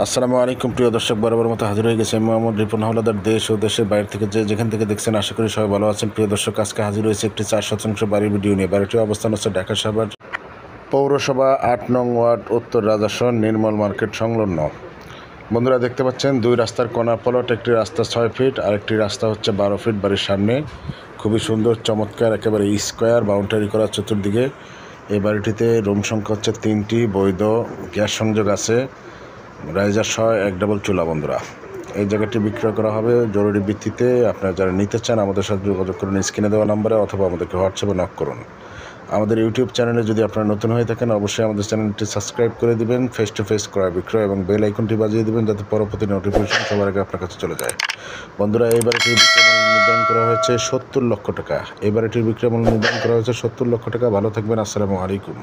আসসালামু আলাইকুম প্রিয় দর্শক, বরাবর মতো হাজির হয়ে গেছে মোহাম্মদ রিপন হাওলাদার। দেশ ও দেশের বাইরে থেকে যেখান থেকে দেখছেন, আশা করি সবাই ভালো আছেন। প্রিয় দর্শক, আজকে হাজির হয়েছে একটি 4 শতাংশ বাড়ির ভিডিও নিয়ে। বাড়িটির অবস্থান হচ্ছে ঢাকা সাভার পৌরসভা 8 নং ওয়ার্ড, উত্তর রাজাসন, নির্মল মার্কেট সংলগ্ন। বন্ধুরা দেখতে পাচ্ছেন, দুই রাস্তার কোনা প্লট। একটি রাস্তা 6 ফিট আর একটি রাস্তা হচ্ছে 12 ফিট বাড়ির সামনে। খুবই সুন্দর চমৎকার, একেবারে স্কোয়ার বাউন্ডারি করা চতুর্দিকে। এই বাড়িটিতে রুম সংখ্যা হচ্ছে 3টি, বৈধ গ্যাস সংযোগ আছে, রাইজার সহ 1 ডাবল চুলা। বন্ধুরা, এই জায়গাটি বিক্রয় করা হবে জরুরি ভিত্তিতে। আপনারা যারা নিতে চান আমাদের সাথে যোগাযোগ করুন স্ক্রিনে দেওয়া নাম্বারে, অথবা আমাদেরকে হোয়াটসঅ্যাপে নক করুন। আমাদের ইউটিউব চ্যানেলে যদি আপনারা নতুন হয়ে থাকেন, অবশ্যই আমাদের চ্যানেলটি সাবস্ক্রাইব করে দিবেন, ফেস টু ফেস ক্রয় বিক্রয় এবং বেল আইকনটি বাজিয়ে দিবেন, যাতে পরবর্তী নোটিফিকেশন সবার আগে আপনার কাছে চলে যায়। বন্ধুরা, এই বাড়িটির বিক্রয় মূল্য নির্ধারণ করা হয়েছে 70 লক্ষ টাকা। এই বাড়িটির বিক্রয় মূল্য নির্ধারণ করা হয়েছে 70 লক্ষ টাকা। ভালো থাকবেন, আসসালামু আলাইকুম।